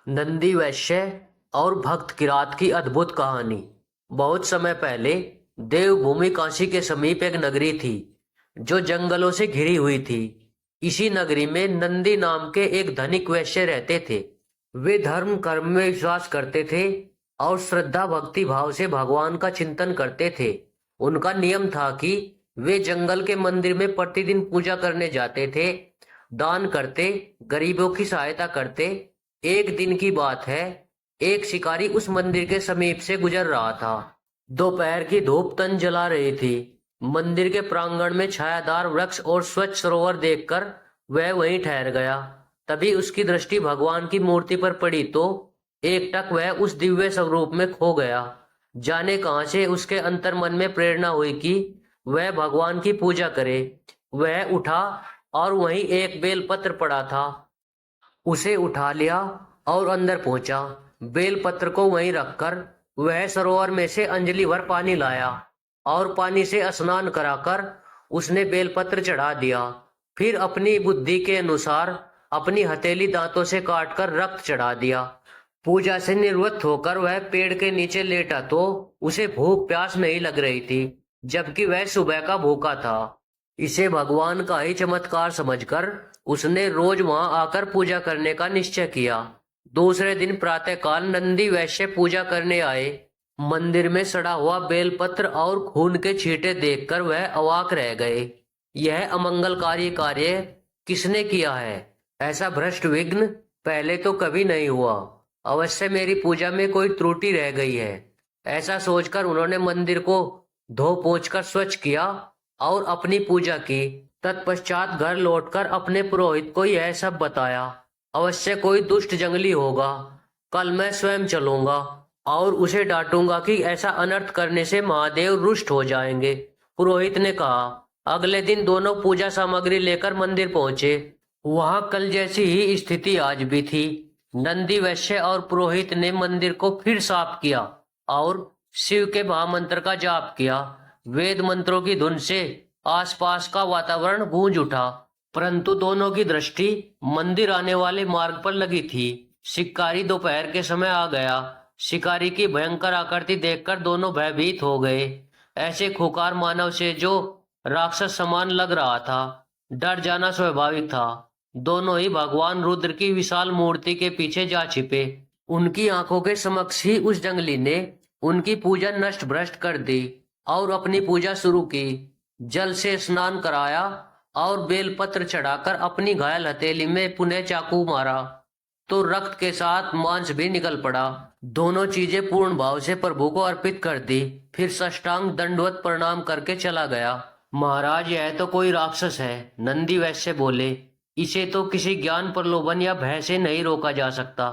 नंदी वैश्य और भक्त किरात की अद्भुत कहानी। बहुत समय पहले देवभूमि काशी के समीप एक नगरी थी जो जंगलों से घिरी हुई थी। इसी नगरी में नंदी नाम के एक धनिक वैश्य रहते थे। वे धर्म कर्म में विश्वास करते थे और श्रद्धा भक्ति भाव से भगवान का चिंतन करते थे। उनका नियम था कि वे जंगल के मंदिर में प्रतिदिन पूजा करने जाते थे, दान करते, गरीबों की सहायता करते। एक दिन की बात है, एक शिकारी उस मंदिर के समीप से गुजर रहा था। दोपहर की धूप तन जला रही थी। मंदिर के प्रांगण में छायादार वृक्ष और स्वच्छ सरोवर देखकर वह वहीं ठहर गया। तभी उसकी दृष्टि भगवान की मूर्ति पर पड़ी तो एकटक वह उस दिव्य स्वरूप में खो गया। जाने कहां से उसके अंतर मन में प्रेरणा हुई कि वह भगवान की पूजा करे। वह उठा और वहीं एक बेलपत्र पड़ा था, उसे उठा लिया और अंदर पहुंचा। बेलपत्र को वहीं रखकर वह सरोवर में से अंजलि भर पानी लाया और पानी से स्नान कराकर उसने बेलपत्र चढ़ा दिया। फिर अपनी बुद्धि के अनुसार अपनी हथेली दांतों से काटकर रक्त चढ़ा दिया। पूजा से निवृत्त होकर वह पेड़ के नीचे लेटा तो उसे भूख प्यास नहीं लग रही थी, जबकि वह सुबह का भूखा था। इसे भगवान का ही चमत्कार समझकर उसने रोज वहां आकर पूजा करने का निश्चय किया। दूसरे दिन प्रातःकाल नंदी वैश्य पूजा करने आए। मंदिर में सड़ा हुआ बेलपत्र और खून के छींटे देखकर वह अवाक रह गए। यह अमंगलकारी कार्य किसने किया है? ऐसा भ्रष्ट विघ्न पहले तो कभी नहीं हुआ। अवश्य मेरी पूजा में कोई त्रुटि रह गई है। ऐसा सोचकर उन्होंने मंदिर को धो पोंछ कर स्वच्छ किया और अपनी पूजा की। तत्पश्चात घर लौटकर अपने पुरोहित को यह सब बताया। अवश्य कोई दुष्ट जंगली होगा। कल मैं स्वयं चलूंगा और उसे डांटूंगा कि ऐसा अनर्थ करने से महादेव रुष्ट हो जाएंगे। पुरोहित ने कहा। अगले दिन दोनों पूजा सामग्री लेकर मंदिर पहुंचे। वहां कल जैसी ही स्थिति आज भी थी। नंदी वैश्य और पुरोहित ने मंदिर को फिर साफ किया और शिव के महामंत्र का जाप किया। वेद मंत्रों की धुन से आसपास का वातावरण गूंज उठा, परंतु दोनों की दृष्टि मंदिर आने वाले मार्ग पर लगी थी। शिकारी दोपहर के समय आ गया। शिकारी की भयंकर आकृति देखकर दोनों भयभीत हो गए। ऐसे खूंखार मानव से जो राक्षस समान लग रहा था, डर जाना स्वाभाविक था। दोनों ही भगवान रुद्र की विशाल मूर्ति के पीछे जा छिपे। उनकी आंखों के समक्ष ही उस जंगली ने उनकी पूजा नष्ट भ्रष्ट कर दी और अपनी पूजा शुरू की। जल से स्नान कराया और बेलपत्र चढ़ाकर अपनी घायल हथेली में पुनः चाकू मारा तो रक्त के साथ मांस भी निकल पड़ा। दोनों चीजें पूर्ण भाव से प्रभु को अर्पित कर दी। फिर साष्टांग दंडवत प्रणाम करके चला गया। महाराज, यह तो कोई राक्षस है, नंदी वैश्य बोले। इसे तो किसी ज्ञान प्रलोभन या भय से नहीं रोका जा सकता।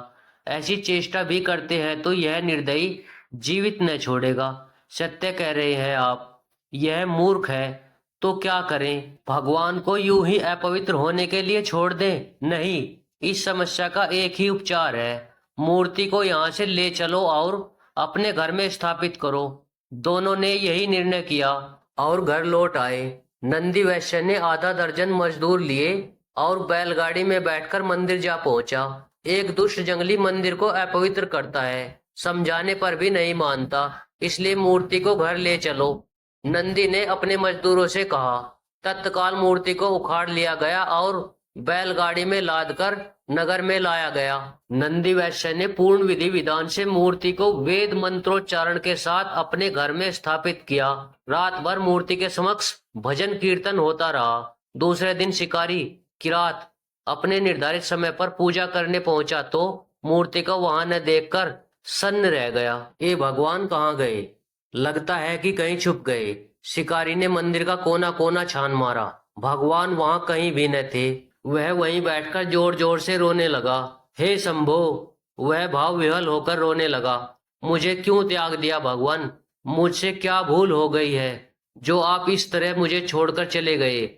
ऐसी चेष्टा भी करते हैं तो यह निर्दयी जीवित न छोड़ेगा। सत्य कह रहे हैं आप। यह मूर्ख है तो क्या करें? भगवान को यूं ही अपवित्र होने के लिए छोड़ दें? नहीं, इस समस्या का एक ही उपचार है। मूर्ति को यहाँ से ले चलो और अपने घर में स्थापित करो। दोनों ने यही निर्णय किया और घर लौट आए। नंदी वैश्य ने आधा दर्जन मजदूर लिए और बैलगाड़ी में बैठकर मंदिर जा पहुंचा। एक दुष्ट जंगली मंदिर को अपवित्र करता है, समझाने पर भी नहीं मानता, इसलिए मूर्ति को घर ले चलो। नंदी ने अपने मजदूरों से कहा। तत्काल मूर्ति को उखाड़ लिया गया और बैलगाड़ी में लादकर नगर में लाया गया। नंदी वैश्य ने पूर्ण विधि विधान से मूर्ति को वेद मंत्रोच्चारण के साथ अपने घर में स्थापित किया। रात भर मूर्ति के समक्ष भजन कीर्तन होता रहा। दूसरे दिन शिकारी किरात अपने निर्धारित समय पर पूजा करने पहुंचा तो मूर्ति को वहां न देखकर सन्न रह गया। ये भगवान कहाँ गए? लगता है कि कहीं छुप गए। शिकारी ने मंदिर का कोना कोना छान मारा। भगवान वहां कहीं भी न थे। वह वहीं बैठकर जोर जोर से रोने लगा। हे शंभो! वह भाव विह्वल होकर रोने लगा। मुझे क्यों त्याग दिया भगवान? मुझसे क्या भूल हो गई है जो आप इस तरह मुझे छोड़कर चले गए?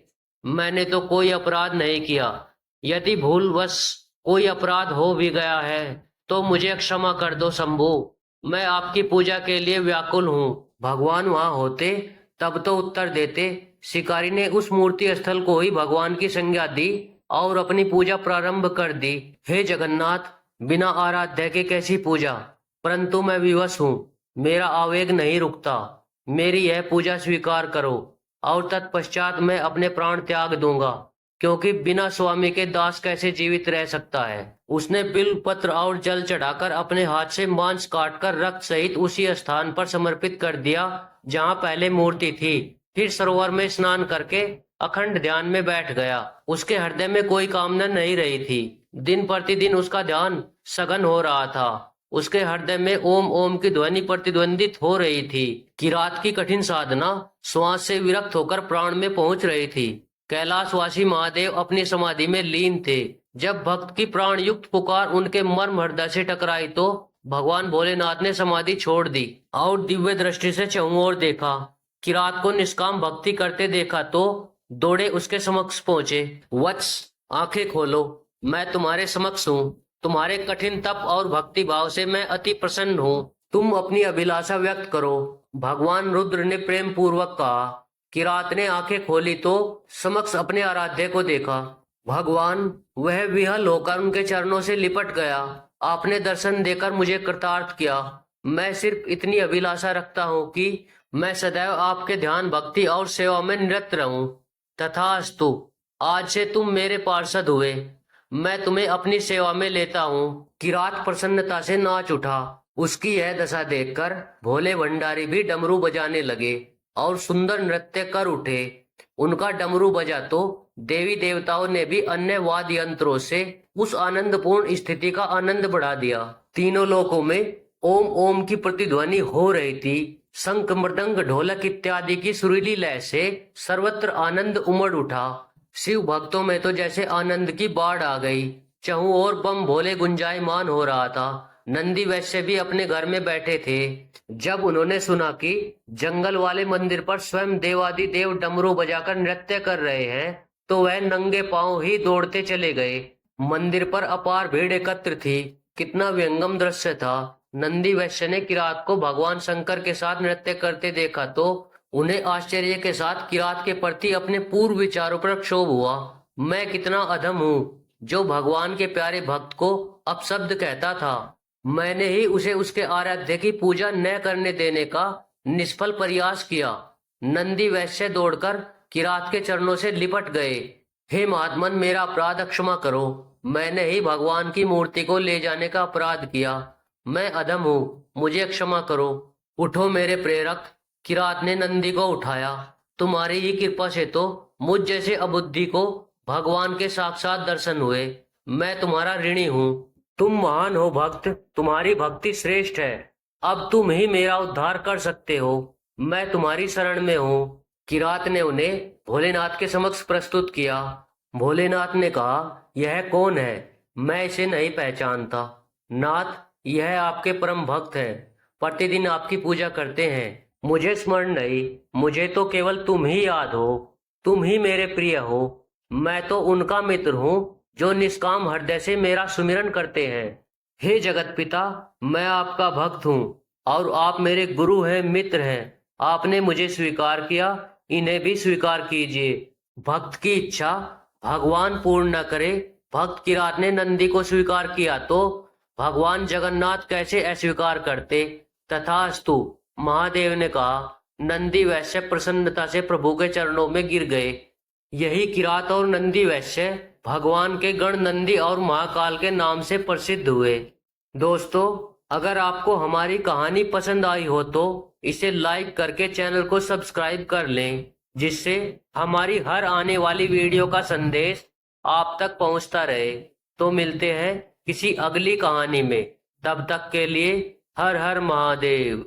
मैंने तो कोई अपराध नहीं किया। यदि भूलवश कोई अपराध हो भी गया है तो मुझे क्षमा कर दो शंभो। मैं आपकी पूजा के लिए व्याकुल हूँ। भगवान वहां होते तब तो उत्तर देते। शिकारी ने उस मूर्ति स्थल को ही भगवान की संज्ञा दी और अपनी पूजा प्रारंभ कर दी। हे जगन्नाथ, बिना आराध्य के कैसी पूजा। परंतु मैं विवश हूँ, मेरा आवेग नहीं रुकता। मेरी यह पूजा स्वीकार करो और तत्पश्चात मैं अपने प्राण त्याग दूंगा, क्योंकि बिना स्वामी के दास कैसे जीवित रह सकता है। उसने बिल्व पत्र और जल चढ़ाकर अपने हाथ से मांस काटकर रक्त सहित उसी स्थान पर समर्पित कर दिया जहाँ पहले मूर्ति थी। फिर सरोवर में स्नान करके अखंड ध्यान में बैठ गया। उसके हृदय में कोई कामना नहीं रही थी। दिन प्रतिदिन उसका ध्यान सघन हो रहा था। उसके हृदय में ओम ओम की ध्वनि प्रतिध्वनित हो रही थी। किरात की कठिन साधना श्वास से विरक्त होकर प्राण में पहुंच रही थी। कैलाशवासी महादेव अपनी समाधि में लीन थे। जब भक्त की प्राण युक्त पुकार उनके मर्म हृदय से टकराई तो भगवान भोलेनाथ ने समाधि छोड़ दी और दिव्य दृष्टि से चहुं ओर देखा। किरात को निष्काम भक्ति करते देखा तो दौड़े उसके समक्ष पहुंचे। वत्स, आंखें खोलो, मैं तुम्हारे समक्ष हूँ। तुम्हारे कठिन तप और भक्ति भाव से मैं अति प्रसन्न हूँ। तुम अपनी अभिलाषा व्यक्त करो। भगवान रुद्र ने प्रेम पूर्वक कहा। किरात ने आंखें खोली तो समक्ष अपने आराध्य को देखा। भगवान, वह विहल होकर उनके चरणों से लिपट गया। आपने दर्शन देकर मुझे कृतार्थ किया। मैं सिर्फ इतनी अभिलाषा रखता हूँ कि मैं सदैव आपके ध्यान, भक्ति और सेवा में निरत रहूं। तथास्तु, आज से तुम मेरे पार्षद हुए। मैं तुम्हें अपनी सेवा में लेता हूँ। किरात प्रसन्नता से नाच उठा। उसकी यह दशा देखकर भोले भंडारी भी डमरू बजाने लगे और सुंदर नृत्य कर उठे। उनका डमरू बजा तो देवी देवताओं ने भी अन्य वाद्य यंत्रों से उस आनंदपूर्ण स्थिति का आनंद बढ़ा दिया। तीनों लोकों में ओम ओम की प्रतिध्वनि हो रही थी। शंख, मृदंग, ढोलक इत्यादि की सुरीली लय से सर्वत्र आनंद उमड़ उठा। शिव भक्तों में तो जैसे आनंद की बाढ़ आ गई। चहुं ओर बम भोले गुंजायमान हो रहा था। नंदी वैश्य भी अपने घर में बैठे थे। जब उन्होंने सुना कि जंगल वाले मंदिर पर स्वयं देवादि देव डमरू बजाकर नृत्य कर रहे हैं तो वह नंगे पांव ही दौड़ते चले गए। मंदिर पर अपार भीड़ एकत्र थी। कितना व्यंगम दृश्य था। नंदी वैश्य ने किरात को भगवान शंकर के साथ नृत्य करते देखा तो उन्हें आश्चर्य के साथ किरात के प्रति अपने पूर्व विचारों पर क्षोभ हुआ। मैं कितना अधम हूँ जो भगवान के प्यारे भक्त को अपशब्द कहता था। मैंने ही उसे उसके आराध्य की पूजा न करने देने का निष्फल प्रयास किया। नंदी वैश्य दौड़कर किरात के चरणों से लिपट गए। हे महात्मन, मेरा अपराध क्षमा करो। मैंने ही भगवान की मूर्ति को ले जाने का अपराध किया। मैं अधम हूँ, मुझे क्षमा करो। उठो मेरे प्रेरक। किरात ने नंदी को उठाया। तुम्हारी ही कृपा से तो मुझ जैसे अबुद्धि को भगवान के साक्षात दर्शन हुए। मैं तुम्हारा ऋणी हूँ। तुम महान हो भक्त, तुम्हारी भक्ति श्रेष्ठ है। अब तुम ही मेरा उद्धार कर सकते हो। मैं तुम्हारी शरण में हूँ। किरात ने उन्हें भोलेनाथ के समक्ष प्रस्तुत किया। भोलेनाथ ने कहा, यह कौन है? मैं इसे नहीं पहचानता। नाथ, यह आपके परम भक्त है, प्रतिदिन आपकी पूजा करते हैं। मुझे स्मरण नहीं, मुझे तो केवल तुम ही याद हो। तुम ही मेरे प्रिय हो। मैं तो उनका मित्र हूँ जो निष्काम हृदय से मेरा सुमिरन करते हैं। हे जगत पिता, मैं आपका भक्त हूँ और आप मेरे गुरु हैं, मित्र हैं। आपने मुझे स्वीकार किया, इन्हें भी स्वीकार कीजिए। भक्त की इच्छा भगवान पूर्ण न करे। भक्त किरात ने नंदी को स्वीकार किया तो भगवान जगन्नाथ कैसे अस्वीकार करते। तथास्तु, महादेव ने कहा। नंदी वैश्य प्रसन्नता से प्रभु के चरणों में गिर गए। यही किरात और नंदी वैश्य भगवान के गण नंदी और महाकाल के नाम से प्रसिद्ध हुए। दोस्तों, अगर आपको हमारी कहानी पसंद आई हो तो इसे लाइक करके चैनल को सब्सक्राइब कर लें, जिससे हमारी हर आने वाली वीडियो का संदेश आप तक पहुंचता रहे। तो मिलते हैं किसी अगली कहानी में। तब तक के लिए हर हर महादेव।